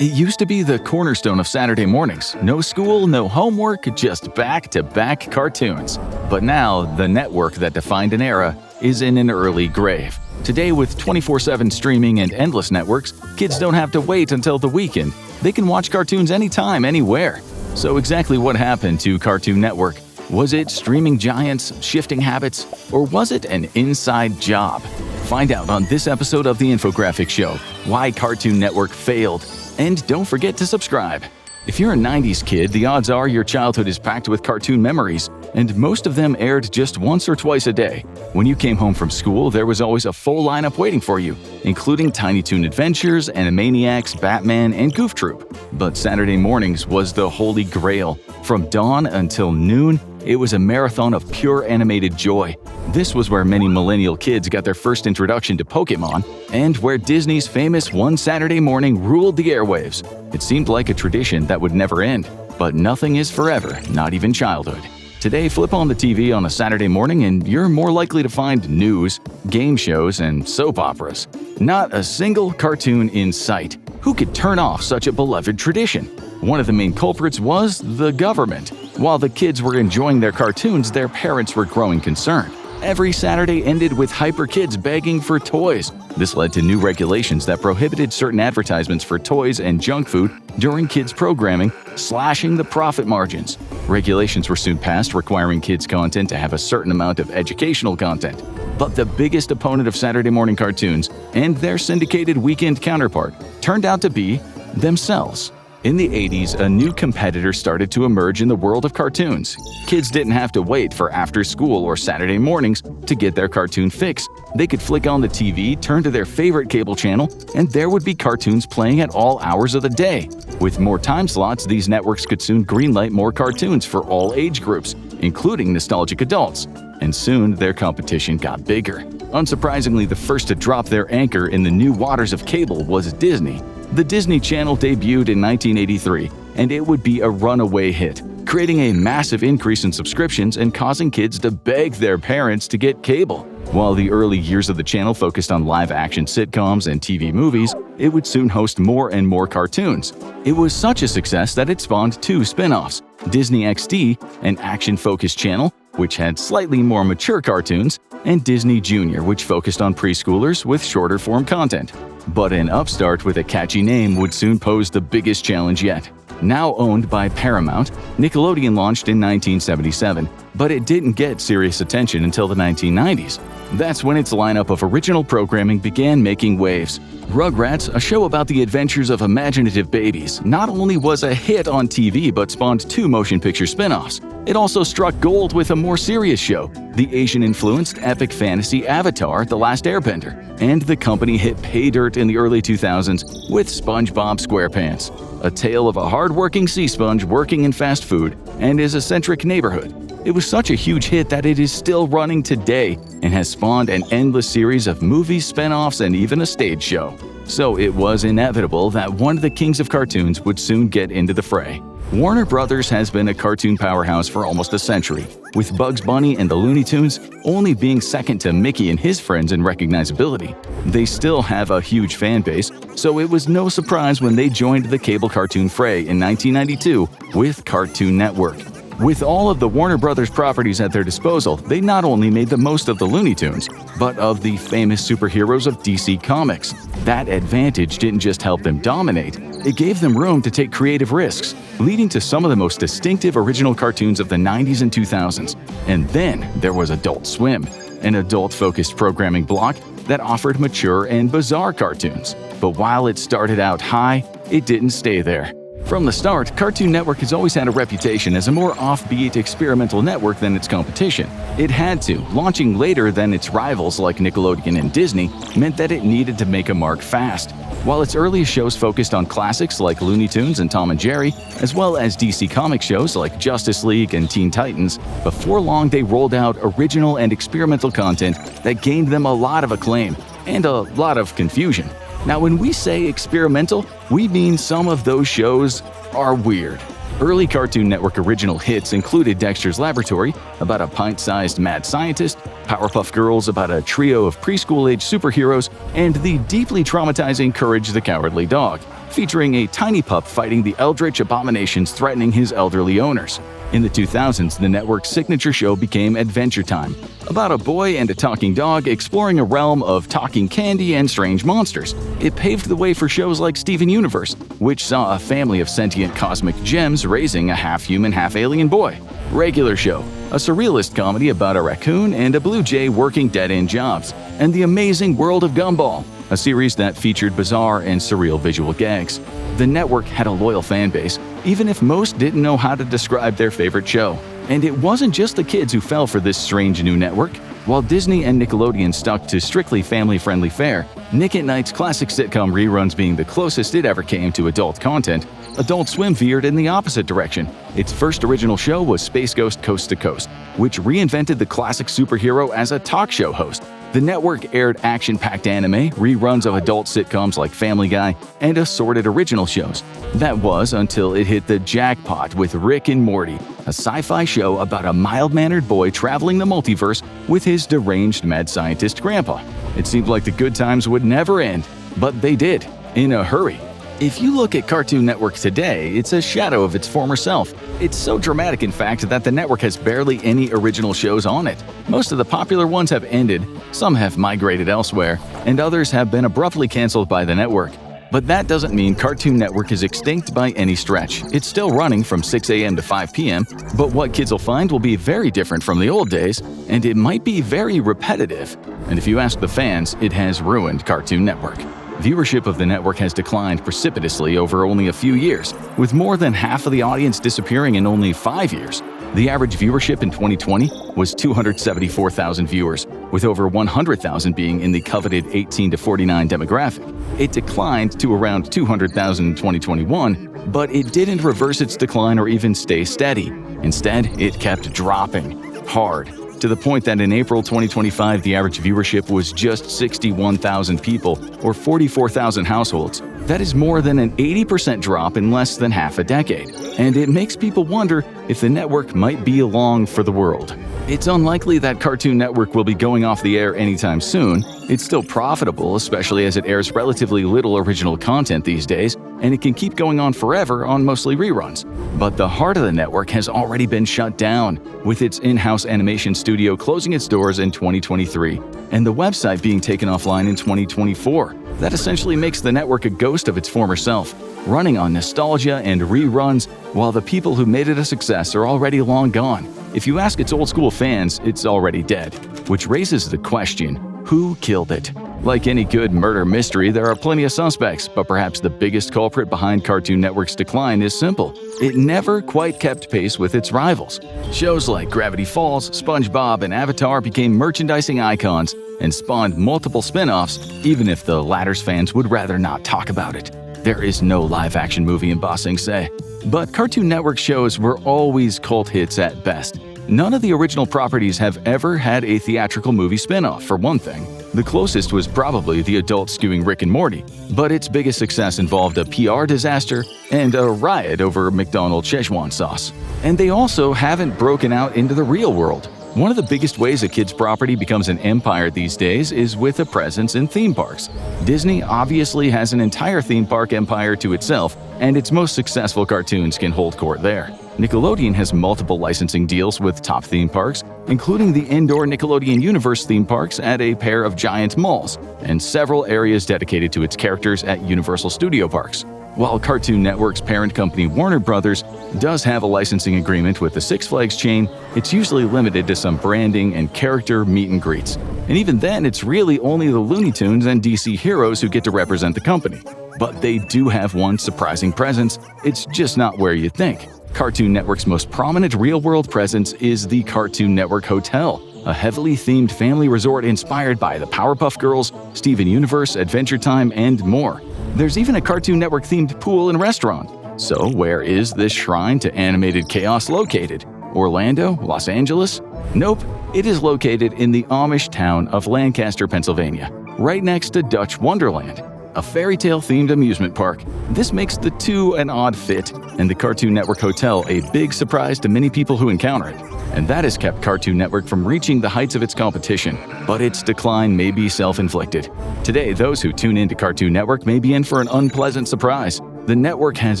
It used to be the cornerstone of Saturday mornings. No school, no homework, just back-to-back cartoons. But now, the network that defined an era is in an early grave. Today, with 24/7 streaming and endless networks, kids don't have to wait until the weekend. They can watch cartoons anytime, anywhere. So exactly what happened to Cartoon Network? Was it streaming giants, shifting habits, or was it an inside job? Find out on this episode of The Infographic Show why Cartoon Network failed. And don't forget to subscribe. If you're a 90s kid, the odds are your childhood is packed with cartoon memories, and most of them aired just once or twice a day. When you came home from school, there was always a full lineup waiting for you, including Tiny Toon Adventures, Animaniacs, Batman, and Goof Troop. But Saturday mornings was the holy grail. From dawn until noon, it was a marathon of pure animated joy. This was where many millennial kids got their first introduction to Pokémon, and where Disney's famous One Saturday Morning ruled the airwaves. It seemed like a tradition that would never end, but nothing is forever, not even childhood. Today, flip on the TV on a Saturday morning and you're more likely to find news, game shows, and soap operas. Not a single cartoon in sight. Who could turn off such a beloved tradition? One of the main culprits was the government. While the kids were enjoying their cartoons, their parents were growing concerned. Every Saturday ended with hyper kids begging for toys. This led to new regulations that prohibited certain advertisements for toys and junk food during kids' programming, slashing the profit margins. Regulations were soon passed requiring kids' content to have a certain amount of educational content. But the biggest opponent of Saturday morning cartoons and their syndicated weekend counterpart turned out to be themselves. In the 80s, a new competitor started to emerge in the world of cartoons. Kids didn't have to wait for after school or Saturday mornings to get their cartoon fix. They could flick on the TV, turn to their favorite cable channel, and there would be cartoons playing at all hours of the day. With more time slots, these networks could soon greenlight more cartoons for all age groups, including nostalgic adults. And soon, their competition got bigger. Unsurprisingly, the first to drop their anchor in the new waters of cable was Disney. The Disney Channel debuted in 1983, and it would be a runaway hit, creating a massive increase in subscriptions and causing kids to beg their parents to get cable. While the early years of the channel focused on live-action sitcoms and TV movies, it would soon host more and more cartoons. It was such a success that it spawned two spin-offs, Disney XD, an action-focused channel, which had slightly more mature cartoons, and Disney Junior, which focused on preschoolers with shorter-form content. But an upstart with a catchy name would soon pose the biggest challenge yet. Now owned by Paramount, Nickelodeon launched in 1977, but it didn't get serious attention until the 1990s. That's when its lineup of original programming began making waves. Rugrats, a show about the adventures of imaginative babies, not only was a hit on TV but spawned two motion picture spin-offs. It also struck gold with a more serious show, the Asian-influenced epic fantasy Avatar: The Last Airbender, and the company hit pay dirt in the early 2000s with SpongeBob SquarePants, a tale of a hard-working sea sponge working in fast food and his eccentric neighborhood. It was such a huge hit that it is still running today and has spawned an endless series of movies, spin-offs, and even a stage show. So it was inevitable that one of the kings of cartoons would soon get into the fray. Warner Brothers has been a cartoon powerhouse for almost a century, with Bugs Bunny and the Looney Tunes only being second to Mickey and his friends in recognizability. They still have a huge fan base, so it was no surprise when they joined the cable cartoon fray in 1992 with Cartoon Network. With all of the Warner Brothers properties at their disposal, they not only made the most of the Looney Tunes, but of the famous superheroes of DC Comics. That advantage didn't just help them dominate, it gave them room to take creative risks, leading to some of the most distinctive original cartoons of the 90s and 2000s. And then there was Adult Swim, an adult-focused programming block that offered mature and bizarre cartoons. But while it started out high, it didn't stay there. From the start, Cartoon Network has always had a reputation as a more offbeat, experimental network than its competition. It had to. Launching later than its rivals like Nickelodeon and Disney meant that it needed to make a mark fast. While its earliest shows focused on classics like Looney Tunes and Tom and Jerry, as well as DC Comics shows like Justice League and Teen Titans, before long they rolled out original and experimental content that gained them a lot of acclaim and a lot of confusion. Now, when we say experimental, we mean some of those shows are weird. Early Cartoon Network original hits included Dexter's Laboratory, about a pint-sized mad scientist, Powerpuff Girls, about a trio of preschool-age superheroes, and the deeply traumatizing Courage the Cowardly Dog, featuring a tiny pup fighting the eldritch abominations threatening his elderly owners. In the 2000s, the network's signature show became Adventure Time, about a boy and a talking dog exploring a realm of talking candy and strange monsters. It paved the way for shows like Steven Universe, which saw a family of sentient cosmic gems raising a half-human, half-alien boy. Regular Show, a surrealist comedy about a raccoon and a blue jay working dead-end jobs. And The Amazing World of Gumball, a series that featured bizarre and surreal visual gags. The network had a loyal fan base, even if most didn't know how to describe their favorite show. And it wasn't just the kids who fell for this strange new network. While Disney and Nickelodeon stuck to strictly family-friendly fare, Nick at Night's classic sitcom reruns being the closest it ever came to adult content, Adult Swim veered in the opposite direction. Its first original show was Space Ghost Coast to Coast, which reinvented the classic superhero as a talk show host. The network aired action-packed anime, reruns of adult sitcoms like Family Guy, and assorted original shows. That was until it hit the jackpot with Rick and Morty, a sci-fi show about a mild-mannered boy traveling the multiverse with his deranged mad scientist grandpa. It seemed like the good times would never end, but they did, in a hurry. If you look at Cartoon Network today, it's a shadow of its former self. It's so dramatic, in fact, that the network has barely any original shows on it. Most of the popular ones have ended, some have migrated elsewhere, and others have been abruptly canceled by the network. But that doesn't mean Cartoon Network is extinct by any stretch. It's still running from 6 a.m. to 5 p.m., but what kids will find will be very different from the old days, and it might be very repetitive. And if you ask the fans, it has ruined Cartoon Network. Viewership of the network has declined precipitously over only a few years, with more than half of the audience disappearing in only 5 years. The average viewership in 2020 was 274,000 viewers, with over 100,000 being in the coveted 18 to 49 demographic. It declined to around 200,000 in 2021, but it didn't reverse its decline or even stay steady. Instead, it kept dropping hard, to the point that in April 2025, the average viewership was just 61,000 people, or 44,000 households. That is more than an 80% drop in less than half a decade. And it makes people wonder if the network might be along for the world. It's unlikely that Cartoon Network will be going off the air anytime soon. It's still profitable, especially as it airs relatively little original content these days, and it can keep going on forever on mostly reruns. But the heart of the network has already been shut down, with its in-house animation studio closing its doors in 2023, and the website being taken offline in 2024. That essentially makes the network a ghost of its former self, running on nostalgia and reruns, while the people who made it a success are already long gone. If you ask its old-school fans, it's already dead, which raises the question, who killed it? Like any good murder mystery, there are plenty of suspects, but perhaps the biggest culprit behind Cartoon Network's decline is simple. It never quite kept pace with its rivals. Shows like Gravity Falls, SpongeBob, and Avatar became merchandising icons and spawned multiple spin-offs, even if the latter's fans would rather not talk about it. There is no live-action movie in Ba Sing Se. But Cartoon Network shows were always cult hits at best. None of the original properties have ever had a theatrical movie spin-off, for one thing. The closest was probably the adult-skewing Rick and Morty, but its biggest success involved a PR disaster and a riot over McDonald's Szechuan sauce. And they also haven't broken out into the real world. One of the biggest ways a kid's property becomes an empire these days is with a presence in theme parks. Disney obviously has an entire theme park empire to itself, and its most successful cartoons can hold court there. Nickelodeon has multiple licensing deals with top theme parks, including the indoor Nickelodeon Universe theme parks at a pair of giant malls, and several areas dedicated to its characters at Universal Studio Parks. While Cartoon Network's parent company Warner Bros. Does have a licensing agreement with the Six Flags chain, it's usually limited to some branding and character meet and greets. And even then, it's really only the Looney Tunes and DC Heroes who get to represent the company. But they do have one surprising presence. It's just not where you think. Cartoon Network's most prominent real-world presence is the Cartoon Network Hotel, a heavily themed family resort inspired by the Powerpuff Girls, Steven Universe, Adventure Time, and more. There's even a Cartoon Network-themed pool and restaurant. So where is this shrine to animated chaos located? Orlando? Los Angeles? Nope, it is located in the Amish town of Lancaster, Pennsylvania, right next to Dutch Wonderland. a fairy tale-themed amusement park. This makes the two an odd fit, and the Cartoon Network Hotel a big surprise to many people who encounter it. And that has kept Cartoon Network from reaching the heights of its competition, but its decline may be self-inflicted. Today, those who tune into Cartoon Network may be in for an unpleasant surprise. The network has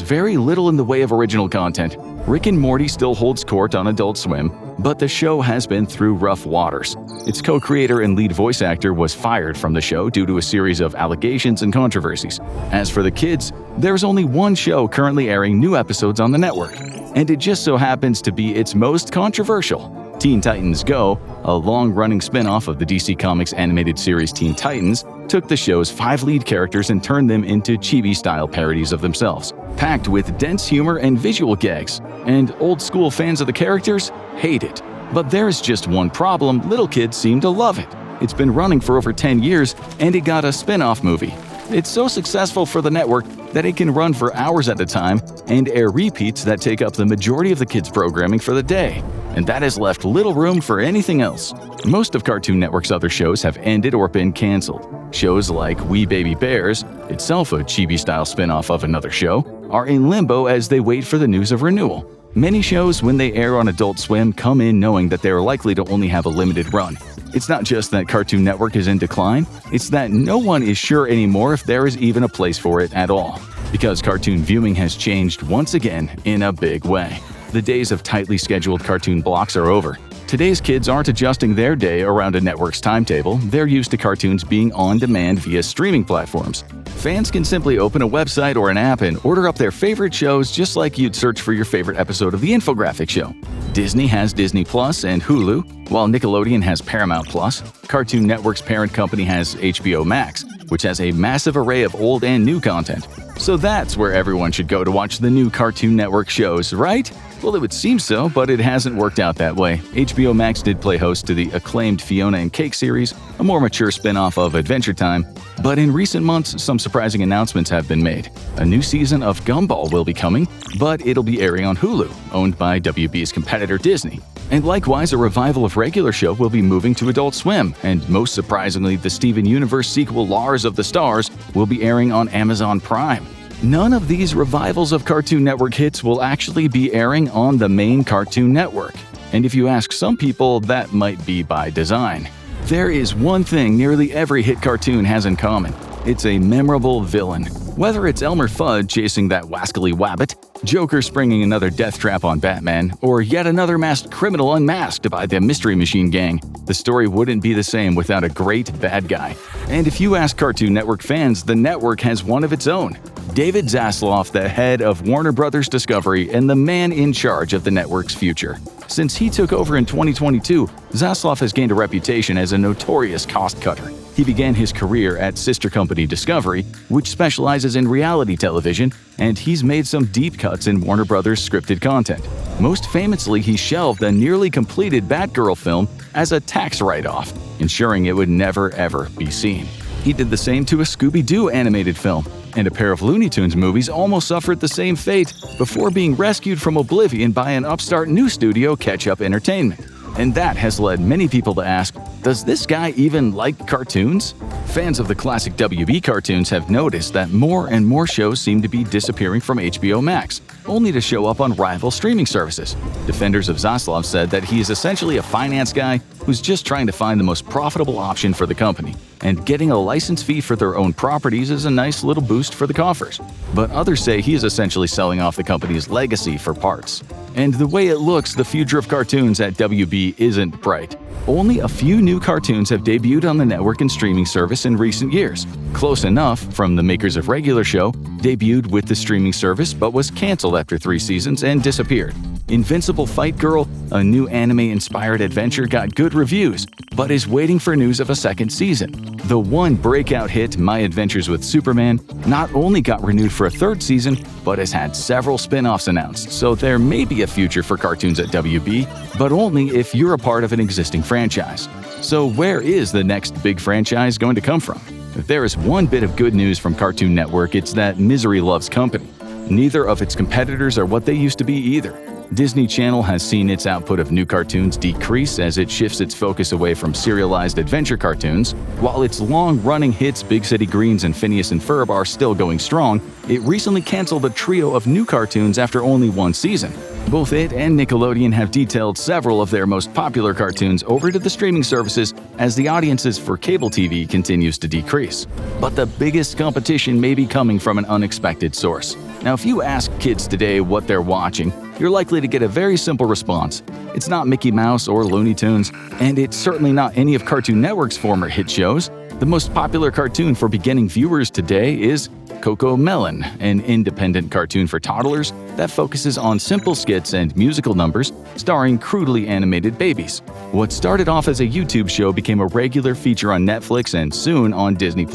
very little in the way of original content. Rick and Morty still holds court on Adult Swim, but the show has been through rough waters. Its co-creator and lead voice actor was fired from the show due to a series of allegations and controversies. As for the kids, there's only one show currently airing new episodes on the network, and it just so happens to be its most controversial. Teen Titans Go, a long-running spin-off of the DC Comics animated series Teen Titans, took the show's 5 lead characters and turned them into chibi-style parodies of themselves, packed with dense humor and visual gags. And old-school fans of the characters hate it. But there's just one problem: little kids seem to love it. It's been running for over 10 years, and it got a spin-off movie. It's so successful for the network that it can run for hours at a time and air repeats that take up the majority of the kids' programming for the day. And that has left little room for anything else. Most of Cartoon Network's other shows have ended or been canceled. Shows like We Baby Bears, itself a chibi-style spin-off of another show, are in limbo as they wait for the news of renewal. Many shows, when they air on Adult Swim, come in knowing that they are likely to only have a limited run. It's not just that Cartoon Network is in decline, it's that no one is sure anymore if there is even a place for it at all. Because cartoon viewing has changed once again in a big way. The days of tightly scheduled cartoon blocks are over. Today's kids aren't adjusting their day around a network's timetable, they're used to cartoons being on demand via streaming platforms. Fans can simply open a website or an app and order up their favorite shows just like you'd search for your favorite episode of the infographic show. Disney has Disney Plus and Hulu, while Nickelodeon has Paramount Plus. Cartoon Network's parent company has HBO Max, which has a massive array of old and new content. So that's where everyone should go to watch the new Cartoon Network shows, right? Well, it would seem so, but it hasn't worked out that way. HBO Max did play host to the acclaimed Fiona and Cake series, a more mature spin-off of Adventure Time. But in recent months, some surprising announcements have been made. A new season of Gumball will be coming, but it'll be airing on Hulu, owned by WB's competitor Disney. And likewise, a revival of regular show will be moving to Adult Swim, and most surprisingly, the Steven Universe sequel Lars of the Stars will be airing on Amazon Prime. None of these revivals of Cartoon Network hits will actually be airing on the main Cartoon Network. And if you ask some people, that might be by design. There is one thing nearly every hit cartoon has in common. It's a memorable villain. Whether it's Elmer Fudd chasing that wascally wabbit, Joker springing another death trap on Batman, or yet another masked criminal unmasked by the Mystery Machine Gang, the story wouldn't be the same without a great bad guy. And if you ask Cartoon Network fans, the network has one of its own. David Zaslav, the head of Warner Brothers Discovery and the man in charge of the network's future. Since he took over in 2022, Zaslav has gained a reputation as a notorious cost-cutter. He began his career at sister company Discovery, which specializes in reality television, and he's made some deep cuts in Warner Brothers scripted content. Most famously, he shelved a nearly completed Batgirl film as a tax write-off, ensuring it would never ever be seen. He did the same to a Scooby-Doo animated film, and a pair of Looney Tunes movies almost suffered the same fate before being rescued from oblivion by an upstart new studio, Ketchup Entertainment. And that has led many people to ask, does this guy even like cartoons? Fans of the classic WB cartoons have noticed that more and more shows seem to be disappearing from HBO Max, only to show up on rival streaming services. Defenders of Zaslav said that he is essentially a finance guy who's just trying to find the most profitable option for the company, and getting a license fee for their own properties is a nice little boost for the coffers. But others say he is essentially selling off the company's legacy for parts. And the way it looks, the future of cartoons at WB isn't bright. Only a few new cartoons have debuted on the network and streaming service in recent years. Close Enough, from the makers of Regular Show, debuted with the streaming service but was canceled after 3 seasons and disappeared. Invincible Fight Girl, a new anime-inspired adventure, got good reviews, but is waiting for news of a second season. The one breakout hit, My Adventures with Superman, not only got renewed for a 3rd season, but has had several spin-offs announced, so there may be a future for cartoons at WB, but only if you're a part of an existing franchise. So where is the next big franchise going to come from? If there is one bit of good news from Cartoon Network, it's that misery loves company. Neither of its competitors are what they used to be either. Disney Channel has seen its output of new cartoons decrease as it shifts its focus away from serialized adventure cartoons. While its long-running hits Big City Greens and Phineas and Ferb are still going strong, it recently canceled a trio of new cartoons after only one season. Both it and Nickelodeon have detailed several of their most popular cartoons over to the streaming services as the audiences for cable TV continues to decrease. But the biggest competition may be coming from an unexpected source. Now, if you ask kids today what they're watching, you're likely to get a very simple response. It's not Mickey Mouse or Looney Tunes, and it's certainly not any of Cartoon Network's former hit shows. The most popular cartoon for beginning viewers today is CoComelon, an independent cartoon for toddlers that focuses on simple skits and musical numbers starring crudely animated babies. What started off as a YouTube show became a regular feature on Netflix and soon on Disney+,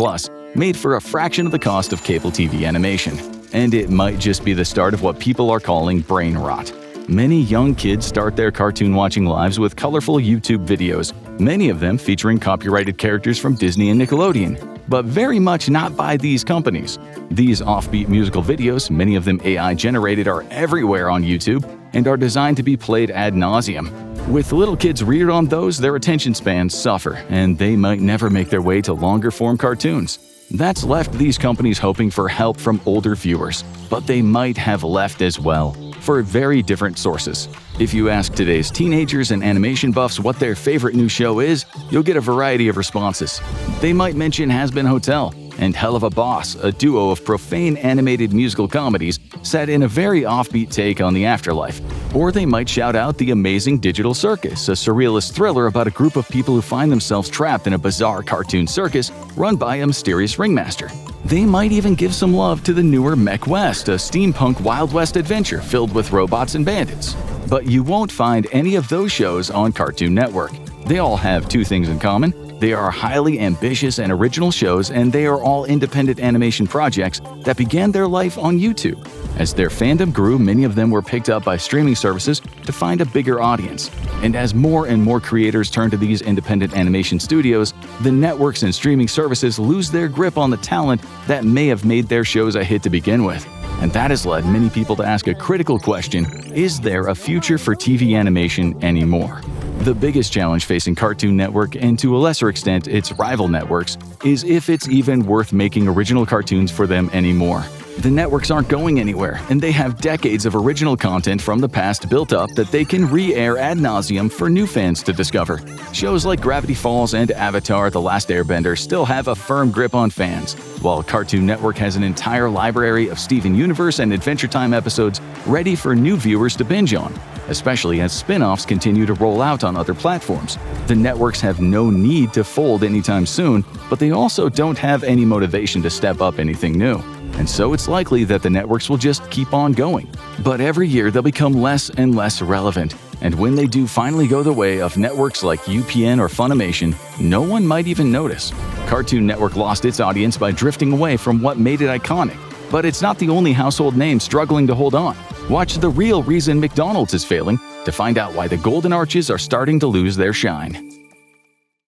made for a fraction of the cost of cable TV animation. And it might just be the start of what people are calling brain rot. Many young kids start their cartoon-watching lives with colorful YouTube videos, many of them featuring copyrighted characters from Disney and Nickelodeon, but very much not by these companies. These offbeat musical videos, many of them AI-generated, are everywhere on YouTube and are designed to be played ad nauseum. With little kids reared on those, their attention spans suffer, and they might never make their way to longer-form cartoons. That's left these companies hoping for help from older viewers, but they might have left as well, for very different sources. If you ask today's teenagers and animation buffs what their favorite new show is, you'll get a variety of responses. They might mention Hazbin Hotel and Hell of a Boss, a duo of profane animated musical comedies set in a very offbeat take on the afterlife. Or they might shout out The Amazing Digital Circus, a surrealist thriller about a group of people who find themselves trapped in a bizarre cartoon circus run by a mysterious ringmaster. They might even give some love to the newer Mech West, a steampunk Wild West adventure filled with robots and bandits. But you won't find any of those shows on Cartoon Network. They all have two things in common. They are highly ambitious and original shows, and they are all independent animation projects that began their life on YouTube. As their fandom grew, many of them were picked up by streaming services to find a bigger audience. And as more and more creators turn to these independent animation studios, the networks and streaming services lose their grip on the talent that may have made their shows a hit to begin with. And that has led many people to ask a critical question: is there a future for TV animation anymore? The biggest challenge facing Cartoon Network, and to a lesser extent its rival networks, is if it's even worth making original cartoons for them anymore. The networks aren't going anywhere, and they have decades of original content from the past built up that they can re-air ad nauseum for new fans to discover. Shows like Gravity Falls and Avatar: The Last Airbender still have a firm grip on fans, while Cartoon Network has an entire library of Steven Universe and Adventure Time episodes ready for new viewers to binge on, especially as spin-offs continue to roll out on other platforms. The networks have no need to fold anytime soon, but they also don't have any motivation to step up anything new. And so it's likely that the networks will just keep on going. But every year they'll become less and less relevant, and when they do finally go the way of networks like UPN or Funimation, no one might even notice. Cartoon Network lost its audience by drifting away from what made it iconic. But it's not the only household name struggling to hold on. Watch The Real Reason McDonald's is failing to find out why the Golden Arches are starting to lose their shine.